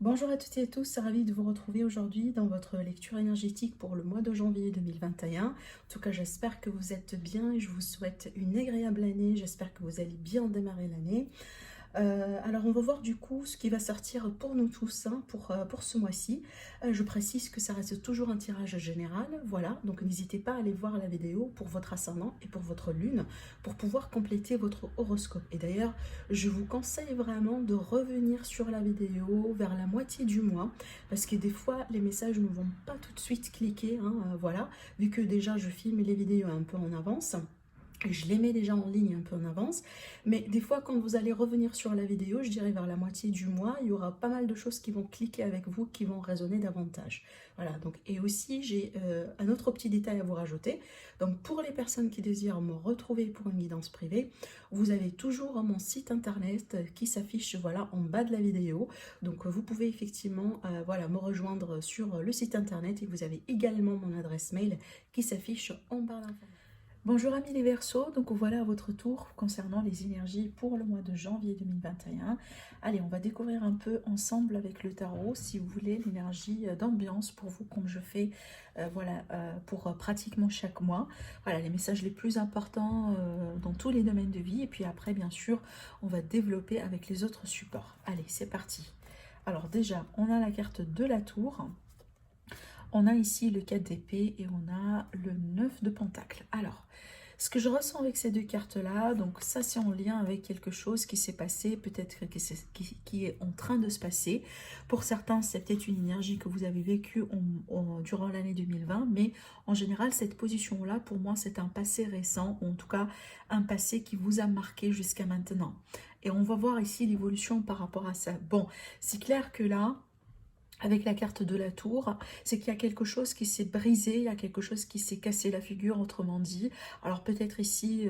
Bonjour à toutes et à tous, ravi de vous retrouver aujourd'hui dans votre lecture énergétique pour le mois de janvier 2021. En tout cas, j'espère que vous êtes bien et je vous souhaite une agréable année. J'espère que vous allez bien démarrer l'année. Alors on va voir du coup ce qui va sortir pour nous tous hein, pour ce mois-ci. Je précise que ça reste toujours un tirage général, voilà, donc n'hésitez pas à aller voir la vidéo pour votre ascendant et pour votre lune pour pouvoir compléter votre horoscope. Et d'ailleurs, je vous conseille vraiment de revenir sur la vidéo vers la moitié du mois parce que des fois les messages ne vont pas tout de suite cliquer, hein, voilà, vu que déjà je filme les vidéos un peu en avance. Je les mets déjà en ligne un peu en avance, mais des fois quand vous allez revenir sur la vidéo, je dirais vers la moitié du mois, il y aura pas mal de choses qui vont cliquer avec vous, qui vont résonner davantage. Voilà, donc, et aussi j'ai un autre petit détail à vous rajouter. Donc pour les personnes qui désirent me retrouver pour une guidance privée, vous avez toujours mon site internet qui s'affiche voilà, en bas de la vidéo. Donc vous pouvez effectivement voilà, me rejoindre sur le site internet et vous avez également mon adresse mail qui s'affiche en bas d'information. Bonjour amis les Verseaux, donc voilà à votre tour concernant les énergies pour le mois de janvier 2021. Allez, on va découvrir un peu ensemble avec le tarot, si vous voulez, l'énergie d'ambiance pour vous, comme je fais voilà, pour pratiquement chaque mois. Voilà, les messages les plus importants dans tous les domaines de vie. Et puis après, bien sûr, on va développer avec les autres supports. Allez, c'est parti. Alors déjà, on a la carte de la tour. On a ici le 4 d'épée et on a le 9 de pentacle. Alors, ce que je ressens avec ces deux cartes-là, donc ça c'est en lien avec quelque chose qui s'est passé, peut-être qui est en train de se passer. Pour certains, c'est peut-être une énergie que vous avez vécue durant l'année 2020, mais en général, cette position-là, pour moi, c'est un passé récent, ou en tout cas un passé qui vous a marqué jusqu'à maintenant. Et on va voir ici l'évolution par rapport à ça. Bon, c'est clair que là, avec la carte de la tour, c'est qu'il y a quelque chose qui s'est brisé, il y a quelque chose qui s'est cassé la figure, autrement dit. Alors peut-être ici,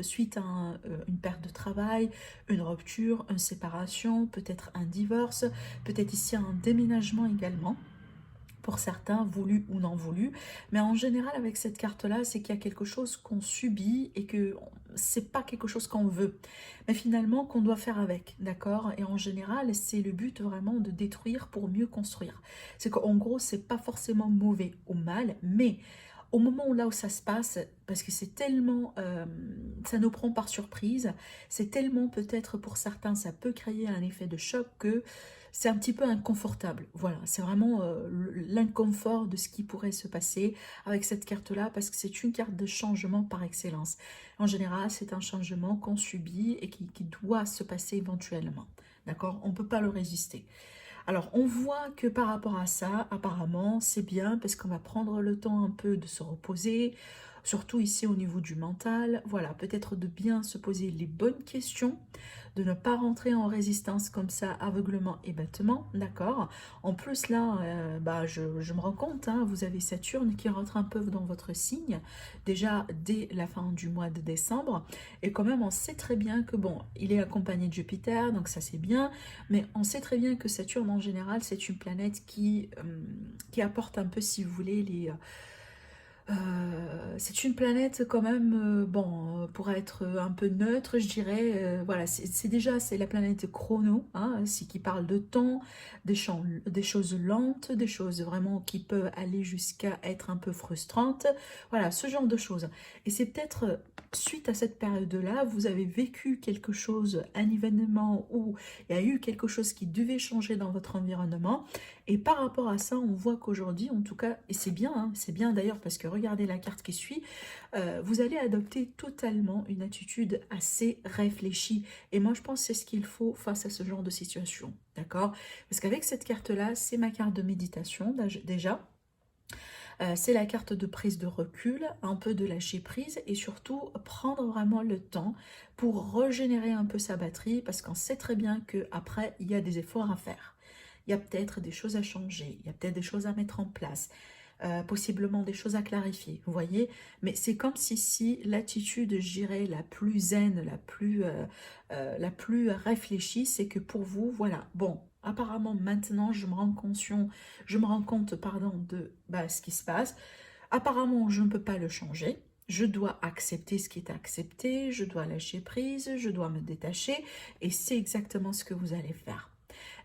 suite à une perte de travail, une rupture, une séparation, peut-être un divorce, peut-être ici un déménagement également. Pour certains, voulu ou non voulu. Mais en général, avec cette carte-là, c'est qu'il y a quelque chose qu'on subit et que c'est pas quelque chose qu'on veut. Mais finalement, qu'on doit faire avec, d'accord? Et en général, c'est le but vraiment de détruire pour mieux construire. C'est qu'en gros, c'est pas forcément mauvais ou mal, mais au moment où là où ça se passe, parce que c'est tellement, ça nous prend par surprise, c'est tellement peut-être pour certains, ça peut créer un effet de choc que c'est un petit peu inconfortable. Voilà, c'est vraiment l'inconfort de ce qui pourrait se passer avec cette carte-là, parce que c'est une carte de changement par excellence. En général, c'est un changement qu'on subit et qui doit se passer éventuellement. D'accord? On ne peut pas le résister. Alors, on voit que par rapport à ça, apparemment, c'est bien parce qu'on va prendre le temps un peu de se reposer, surtout ici au niveau du mental. Voilà, peut-être de bien se poser les bonnes questions, de ne pas rentrer en résistance comme ça, aveuglement et bêtement, d'accord? En plus, là, je me rends compte, hein, vous avez Saturne qui rentre un peu dans votre signe, déjà dès la fin du mois de décembre, et quand même, on sait très bien que, bon, il est accompagné de Jupiter, donc ça c'est bien, mais on sait très bien que Saturne, en général, c'est une planète qui apporte un peu, si vous voulez, c'est une planète quand même, bon, pour être un peu neutre, je dirais, voilà, c'est déjà, c'est la planète chrono, hein, c'est qui parle de temps, des choses lentes, des choses vraiment qui peuvent aller jusqu'à être un peu frustrantes, voilà, ce genre de choses. Et c'est peut-être suite à cette période-là, vous avez vécu quelque chose, un événement où il y a eu quelque chose qui devait changer dans votre environnement, et par rapport à ça, on voit qu'aujourd'hui, en tout cas, et c'est bien, hein, c'est bien d'ailleurs parce que regardez la carte qui suit, vous allez adopter totalement une attitude assez réfléchie. Et moi, je pense que c'est ce qu'il faut face à ce genre de situation, d'accord? Parce qu'avec cette carte-là, c'est ma carte de méditation déjà. C'est la carte de prise de recul, un peu de lâcher prise et surtout prendre vraiment le temps pour régénérer un peu sa batterie parce qu'on sait très bien qu'après, il y a des efforts à faire. Il y a peut-être des choses à changer, il y a peut-être des choses à mettre en place, possiblement des choses à clarifier, vous voyez. Mais c'est comme si l'attitude, je dirais, la plus zen, la plus réfléchie, c'est que pour vous, voilà, bon, apparemment maintenant je me rends compte, pardon, de ce qui se passe. Apparemment, je ne peux pas le changer. Je dois accepter ce qui est accepté, je dois lâcher prise, je dois me détacher, et c'est exactement ce que vous allez faire.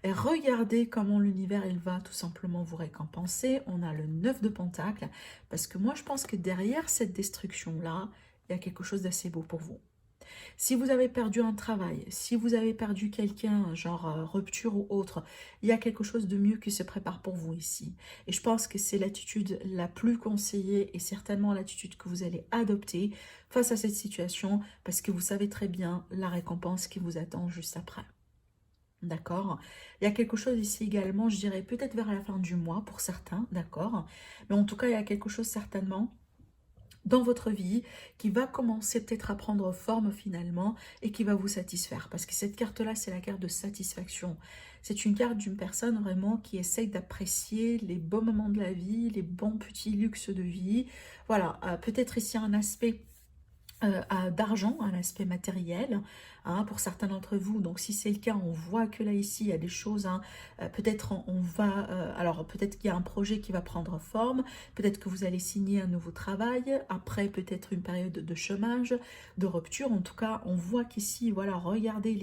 Et regardez comment l'univers, il va tout simplement vous récompenser. On a le 9 de Pentacle, parce que moi, je pense que derrière cette destruction-là, il y a quelque chose d'assez beau pour vous. Si vous avez perdu un travail, si vous avez perdu quelqu'un, genre rupture ou autre, il y a quelque chose de mieux qui se prépare pour vous ici. Et je pense que c'est l'attitude la plus conseillée et certainement l'attitude que vous allez adopter face à cette situation parce que vous savez très bien la récompense qui vous attend juste après. D'accord. Il y a quelque chose ici également, je dirais peut-être vers la fin du mois pour certains, d'accord. Mais en tout cas, il y a quelque chose certainement dans votre vie qui va commencer peut-être à prendre forme finalement et qui va vous satisfaire. Parce que cette carte-là, c'est la carte de satisfaction. C'est une carte d'une personne vraiment qui essaye d'apprécier les beaux moments de la vie, les bons petits luxes de vie. Voilà, peut-être ici un aspect d'argent, un aspect matériel hein, pour certains d'entre vous. Donc si c'est le cas, on voit que là ici il y a des choses, hein, peut-être on va, alors peut-être qu'il y a un projet qui va prendre forme, peut-être que vous allez signer un nouveau travail, après peut-être une période de chômage, de rupture. En tout cas, on voit qu'ici, voilà, regardez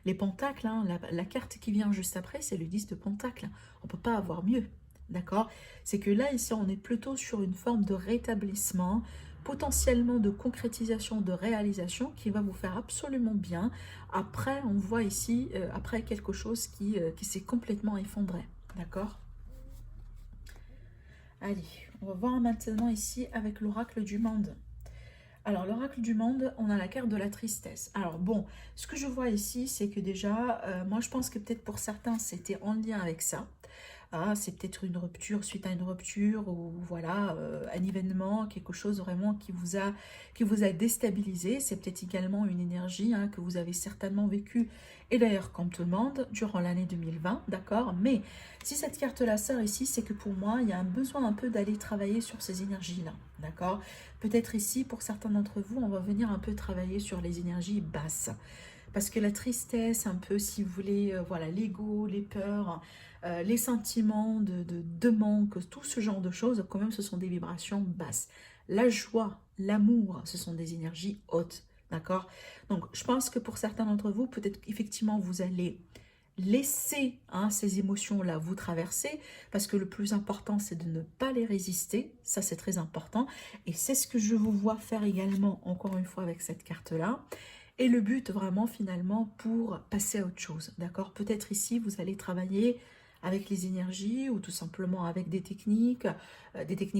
les pentacles, hein, la carte qui vient juste après, c'est le 10 de pentacle. On ne peut pas avoir mieux. D'accord? C'est que là, ici, on est plutôt sur une forme de rétablissement, potentiellement de concrétisation, de réalisation qui va vous faire absolument bien. Après, on voit ici, après quelque chose qui s'est complètement effondré. D'accord? Allez, on va voir maintenant ici avec l'oracle du monde. Alors, l'oracle du monde, on a la carte de la tristesse. Alors bon, ce que je vois ici, c'est que déjà, moi je pense que peut-être pour certains, c'était en lien avec ça. Ah, c'est peut-être une rupture suite à une rupture ou voilà, un événement, quelque chose vraiment qui vous a déstabilisé. C'est peut-être également une énergie hein, que vous avez certainement vécue et d'ailleurs comme tout le monde durant l'année 2020, d'accord? Mais si cette carte-là sort ici, c'est que pour moi, il y a un besoin un peu d'aller travailler sur ces énergies-là, d'accord? Peut-être ici, pour certains d'entre vous, on va venir un peu travailler sur les énergies basses. Parce que la tristesse, un peu, si vous voulez, voilà, l'ego, les peurs, les sentiments de manque, tout ce genre de choses, quand même, ce sont des vibrations basses. La joie, l'amour, ce sont des énergies hautes, d'accord? Donc, je pense que pour certains d'entre vous, peut-être qu'effectivement, vous allez laisser hein, ces émotions-là vous traverser, parce que le plus important, c'est de ne pas les résister. Ça, c'est très important. Et c'est ce que je vous vois faire également, encore une fois, avec cette carte-là. Et le but vraiment finalement pour passer à autre chose, d'accord? Peut-être ici vous allez travailler avec les énergies ou tout simplement avec des techniques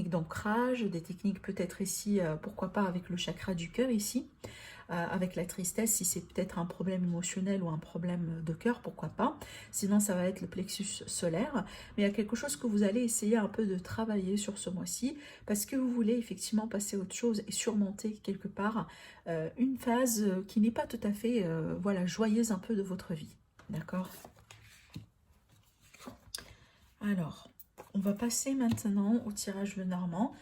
d'ancrage, des techniques peut-être ici, pourquoi pas avec le chakra du cœur ici, avec la tristesse, si c'est peut-être un problème émotionnel ou un problème de cœur, pourquoi pas. Sinon, ça va être le plexus solaire. Mais il y a quelque chose que vous allez essayer un peu de travailler sur ce mois-ci parce que vous voulez effectivement passer à autre chose et surmonter quelque part une phase qui n'est pas tout à fait voilà, joyeuse un peu de votre vie. D'accord? Alors, on va passer maintenant au tirage le normand.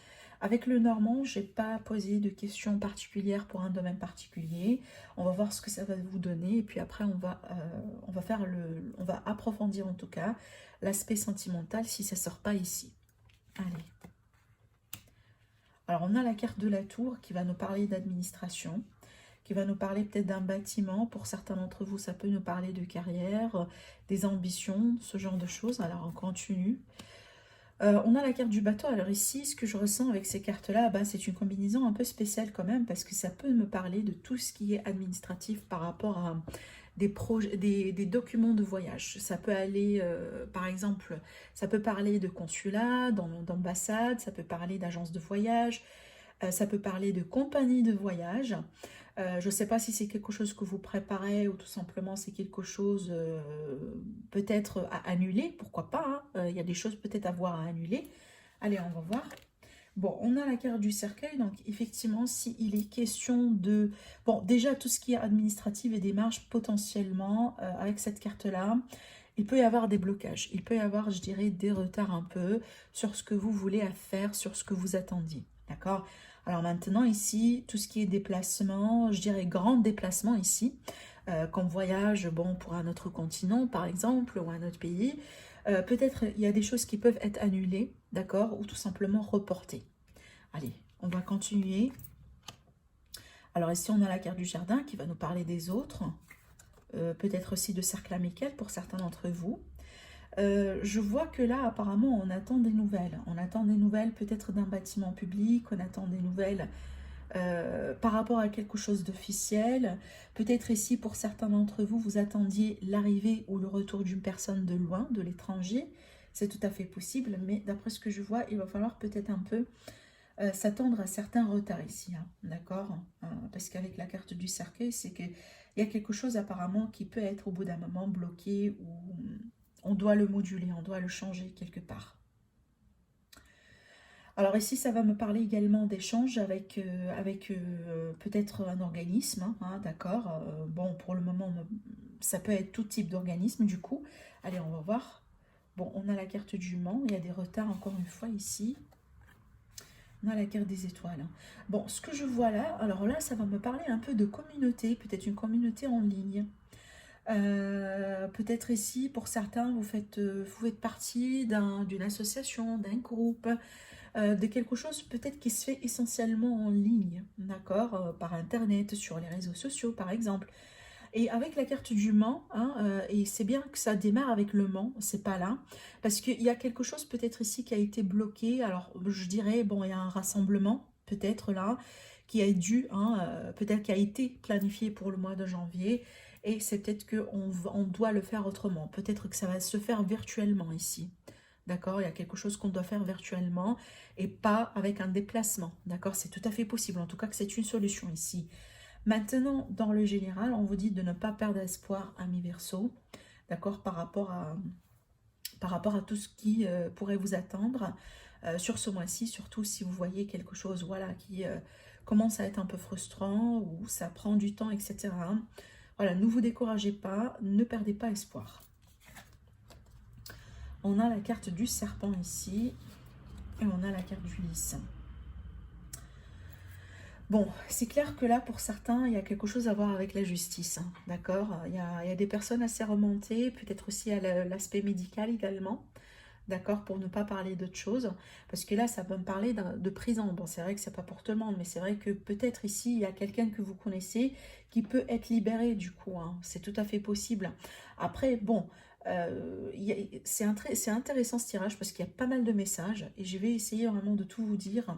Avec le normand, je n'ai pas posé de questions particulières pour un domaine particulier. On va voir ce que ça va vous donner et puis après on va on va approfondir en tout cas l'aspect sentimental si ça ne sort pas ici. Allez. Alors on a la carte de la tour qui va nous parler d'administration, qui va nous parler peut-être d'un bâtiment. Pour certains d'entre vous, ça peut nous parler de carrière, des ambitions, ce genre de choses. Alors on continue. On a la carte du bateau. Alors ici, ce que je ressens avec ces cartes-là, bah, c'est une combinaison un peu spéciale quand même, parce que ça peut me parler de tout ce qui est administratif par rapport à des projets, des documents de voyage. Ça peut aller, par exemple, ça peut parler de consulat, d'ambassade, ça peut parler d'agence de voyage, ça peut parler de compagnie de voyage. Je ne sais pas si c'est quelque chose que vous préparez ou tout simplement c'est quelque chose peut-être à annuler, pourquoi pas. Hein. Il y a des choses peut-être à voir à annuler. Allez, on va voir. Bon, on a la carte du cercueil, donc effectivement, s'il est question de... Bon, déjà, tout ce qui est administratif et démarches, potentiellement, avec cette carte-là, il peut y avoir des blocages. Il peut y avoir, je dirais, des retards un peu sur ce que vous voulez faire, sur ce que vous attendiez. D'accord? Alors maintenant, ici, tout ce qui est déplacement, je dirais grand déplacement ici, comme voyage, bon, pour un autre continent, par exemple, ou un autre pays, peut-être il y a des choses qui peuvent être annulées, d'accord, ou tout simplement reportées. Allez, on va continuer. Alors ici, on a la carte du jardin qui va nous parler des autres. peut-être aussi de cercle amical pour certains d'entre vous. Je vois que là, apparemment, on attend des nouvelles. On attend des nouvelles peut-être d'un bâtiment public, on attend des nouvelles par rapport à quelque chose d'officiel. Peut-être ici, pour certains d'entre vous, vous attendiez l'arrivée ou le retour d'une personne de loin, de l'étranger. C'est tout à fait possible, mais d'après ce que je vois, il va falloir peut-être un peu s'attendre à certains retards ici, hein, d'accord. Parce qu'avec la carte du cercueil, c'est qu'il y a quelque chose apparemment qui peut être au bout d'un moment bloqué ou on doit le moduler, on doit le changer quelque part. Alors ici, ça va me parler également d'échanges avec, peut-être un organisme, hein, d'accord. Bon, pour le moment, ça peut être tout type d'organisme du coup. Allez, on va voir. Bon, on a la carte du Mans, il y a des retards encore une fois ici. On a la carte des étoiles. Bon, ce que je vois là, alors là, ça va me parler un peu de communauté, peut-être une communauté en ligne. Peut-être ici, pour certains, vous faites partie d'une association, d'un groupe, de quelque chose peut-être qui se fait essentiellement en ligne, d'accord, par Internet, sur les réseaux sociaux, par exemple. Et avec la carte du Mans, hein, et c'est bien que ça démarre avec le Mans, c'est pas là, parce qu'il y a quelque chose peut-être ici qui a été bloqué. Alors je dirais, bon, il y a un rassemblement peut-être là, qui a dû, hein, peut-être qui a été planifié pour le mois de janvier, et c'est peut-être qu'on doit le faire autrement. Peut-être que ça va se faire virtuellement ici. D'accord, il y a quelque chose qu'on doit faire virtuellement et pas avec un déplacement. D'accord, c'est tout à fait possible. En tout cas, que c'est une solution ici. Maintenant, dans le général, on vous dit de ne pas perdre espoir, ami Verseau, d'accord, par rapport à tout ce qui pourrait vous attendre sur ce mois-ci, surtout si vous voyez quelque chose, voilà, qui commence à être un peu frustrant ou ça prend du temps, etc. Voilà, ne vous découragez pas, ne perdez pas espoir. On a la carte du serpent ici et on a la carte du lys. Bon, c'est clair que là, pour certains, il y a quelque chose à voir avec la justice, hein, d'accord. Il y a des personnes assez remontées, peut-être aussi à l'aspect médical également, d'accord, pour ne pas parler d'autre chose. Parce que là, ça va me parler de prison. Bon, c'est vrai que c'est pas pour tout le monde, mais c'est vrai que peut-être ici, il y a quelqu'un que vous connaissez qui peut être libéré du coup, hein. C'est tout à fait possible. Après, bon, c'est intéressant ce tirage parce qu'il y a pas mal de messages et je vais essayer vraiment de tout vous dire.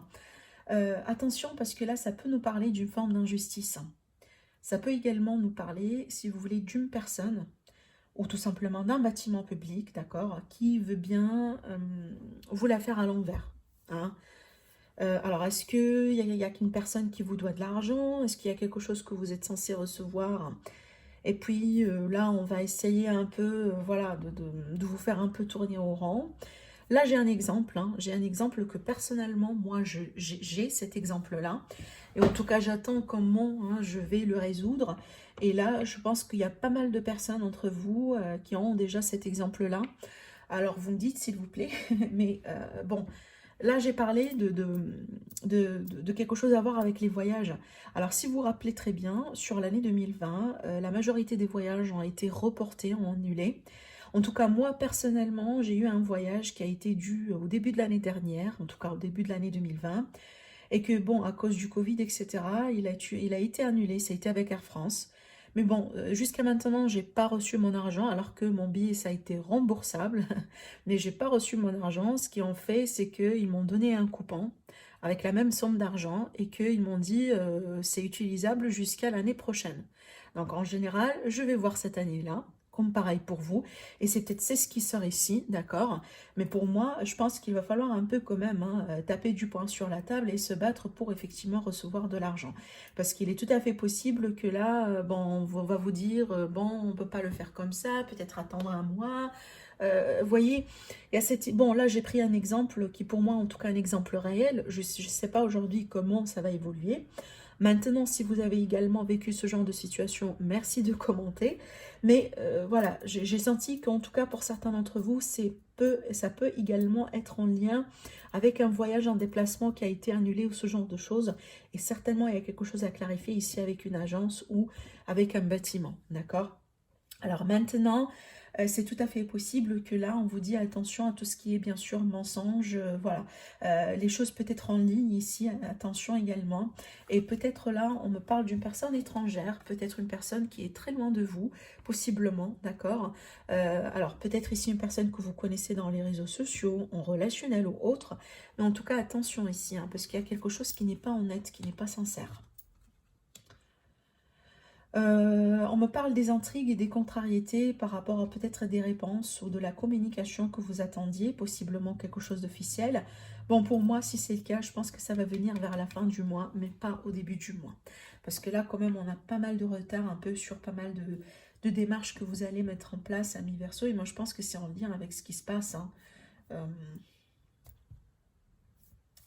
Attention parce que là, ça peut nous parler d'une forme d'injustice. Ça peut également nous parler, si vous voulez, d'une personne ou tout simplement d'un bâtiment public, d'accord, qui veut bien vous la faire à l'envers. Hein. Alors, est-ce qu'il y a qu'une personne qui vous doit de l'argent? Est-ce qu'il y a quelque chose que vous êtes censé recevoir? Et puis là, on va essayer un peu, voilà, de vous faire un peu tourner au rang. Là, j'ai un exemple, hein. J'ai un exemple que personnellement, moi, j'ai cet exemple-là. Et en tout cas, j'attends comment hein, je vais le résoudre. Et là, je pense qu'il y a pas mal de personnes entre vous qui ont déjà cet exemple-là. Alors, vous me dites, s'il vous plaît. Mais bon, là, j'ai parlé de quelque chose à voir avec les voyages. Alors, si vous vous rappelez très bien, sur l'année 2020, la majorité des voyages ont été reportés, ont annulés. En tout cas, moi, personnellement, j'ai eu un voyage qui a été dû au début de l'année dernière, en tout cas au début de l'année 2020, et que, bon, à cause du Covid, etc., il a été annulé, ça a été avec Air France. Mais bon, jusqu'à maintenant, j'ai pas reçu mon argent, alors que mon billet, ça a été remboursable, mais j'ai pas reçu mon argent. Ce qu'ils ont fait, c'est qu'ils m'ont donné un coupon avec la même somme d'argent, et qu'ils m'ont dit c'est utilisable jusqu'à l'année prochaine. Donc en général, je vais voir cette année-là, comme pareil pour vous, et c'est ce qui sort ici, d'accord. Mais pour moi, je pense qu'il va falloir un peu quand même hein, taper du poing sur la table et se battre pour effectivement recevoir de l'argent. Parce qu'il est tout à fait possible que là, bon, on va vous dire, bon, on ne peut pas le faire comme ça, peut-être attendre un mois. Vous voyez, il y a bon, là, j'ai pris un exemple qui, pour moi, en tout cas, un exemple réel. Je ne sais pas aujourd'hui comment ça va évoluer. Maintenant, si vous avez également vécu ce genre de situation, merci de commenter. Mais voilà, j'ai senti qu'en tout cas, pour certains d'entre vous, ça peut également être en lien avec un voyage en déplacement qui a été annulé ou ce genre de choses. Et certainement, il y a quelque chose à clarifier ici avec une agence ou avec un bâtiment, d'accord? Alors maintenant, c'est tout à fait possible que là, on vous dit attention à tout ce qui est bien sûr mensonge, voilà. Les choses peut-être en ligne ici, attention également. Et peut-être là, on me parle d'une personne étrangère, peut-être une personne qui est très loin de vous, possiblement, d'accord. Alors peut-être ici une personne que vous connaissez dans les réseaux sociaux, en relationnel ou autre, mais en tout cas attention ici, hein, parce qu'il y a quelque chose qui n'est pas honnête, qui n'est pas sincère. On me parle des intrigues et des contrariétés par rapport à peut-être des réponses ou de la communication que vous attendiez, possiblement quelque chose d'officiel. Bon, pour moi, si c'est le cas, je pense que ça va venir vers la fin du mois, mais pas au début du mois. Parce que là, quand même, on a pas mal de retard un peu sur pas mal de démarches que vous allez mettre en place à mi-verso. Et moi, je pense que c'est en lien avec ce qui se passe, hein. Euh,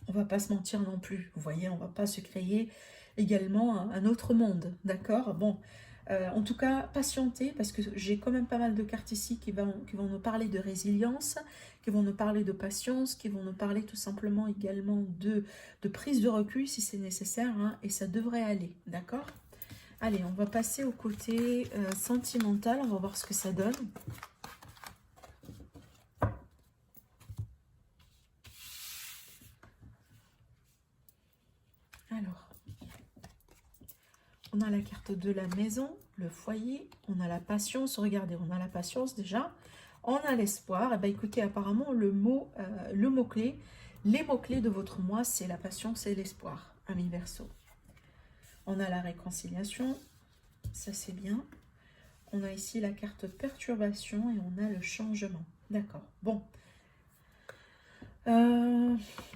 on va pas se mentir non plus, vous voyez, on va pas se créer également un autre monde, d'accord. Bon, en tout cas, patientez, parce que j'ai quand même pas mal de cartes ici qui vont nous parler de résilience, qui vont nous parler de patience, qui vont nous parler tout simplement également de prise de recul si c'est nécessaire, hein, et ça devrait aller, d'accord. Allez, on va passer au côté sentimental, on va voir ce que ça donne. Alors, on a la carte de la maison, le foyer, on a la patience. Regardez, on a la patience déjà. On a l'espoir. Et bien écoutez, apparemment, le mot-clé, les mots-clés de votre mois, c'est la patience et l'espoir, ami Verseau. On a la réconciliation, ça c'est bien. On a ici la carte perturbation et on a le changement. D'accord, bon.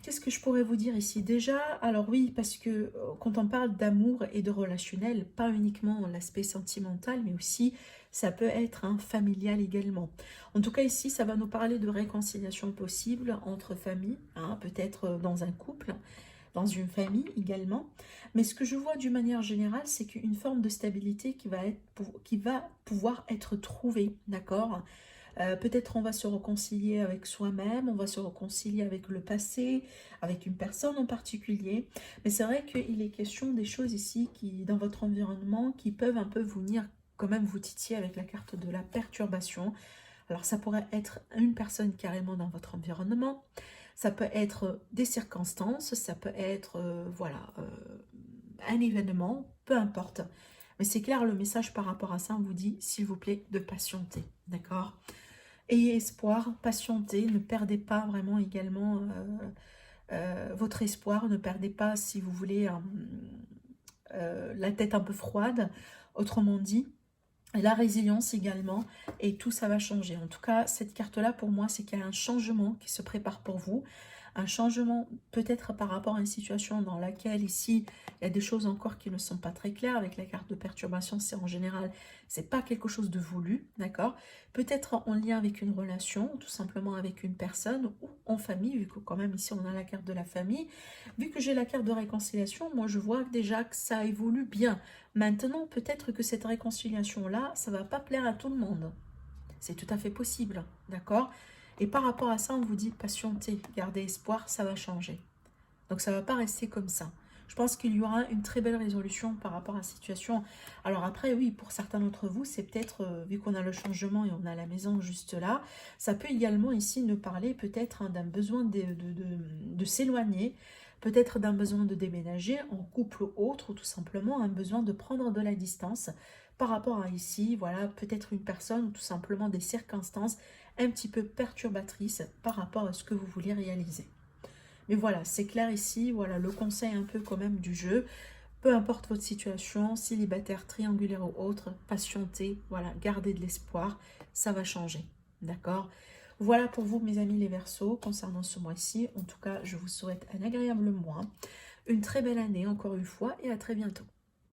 Qu'est-ce que je pourrais vous dire ici? Déjà, alors oui, parce que quand on parle d'amour et de relationnel, pas uniquement l'aspect sentimental, mais aussi ça peut être un familial également. En tout cas, ici, ça va nous parler de réconciliation possible entre familles, hein, peut-être dans un couple, dans une famille également. Mais ce que je vois d'une manière générale, c'est qu'une forme de stabilité qui va pouvoir être trouvée, d'accord? Peut-être on va se réconcilier avec soi-même, on va se réconcilier avec le passé, avec une personne en particulier. Mais c'est vrai qu'il est question des choses ici qui, dans votre environnement, qui peuvent un peu venir quand même vous titiller avec la carte de la perturbation. Alors ça pourrait être une personne carrément dans votre environnement, ça peut être des circonstances, ça peut être voilà, un événement, peu importe. Mais c'est clair, le message par rapport à ça, on vous dit, s'il vous plaît, de patienter, d'accord? Ayez espoir, patientez, ne perdez pas vraiment également votre espoir, ne perdez pas, si vous voulez, la tête un peu froide, autrement dit, la résilience également, et tout ça va changer. En tout cas, cette carte-là, pour moi, c'est qu'il y a un changement qui se prépare pour vous, un changement peut-être par rapport à une situation dans laquelle ici, il y a des choses encore qui ne sont pas très claires. Avec la carte de perturbation, c'est en général, c'est pas quelque chose de voulu, d'accord? Peut-être en lien avec une relation, tout simplement avec une personne ou en famille, vu que quand même ici on a la carte de la famille. Vu que j'ai la carte de réconciliation, moi je vois déjà que ça évolue bien. Maintenant, peut-être que cette réconciliation-là, ça va pas plaire à tout le monde. C'est tout à fait possible, d'accord? Et par rapport à ça, on vous dit patientez, gardez espoir, ça va changer. Donc ça ne va pas rester comme ça. Je pense qu'il y aura une très belle résolution par rapport à la situation. Alors après, oui, pour certains d'entre vous, c'est peut-être, vu qu'on a le changement et on a la maison juste là, ça peut également ici nous parler peut-être d'un besoin de s'éloigner, peut-être d'un besoin de déménager en couple ou autre, ou tout simplement un besoin de prendre de la distance par rapport à ici, voilà, peut-être une personne ou tout simplement des circonstances un petit peu perturbatrices par rapport à ce que vous voulez réaliser. Mais voilà, c'est clair ici, voilà le conseil un peu quand même du jeu. Peu importe votre situation, célibataire, triangulaire ou autre, patientez, voilà, gardez de l'espoir, ça va changer, d'accord? Voilà pour vous mes amis les Verseaux, concernant ce mois-ci. En tout cas, je vous souhaite un agréable mois, une très belle année encore une fois et à très bientôt.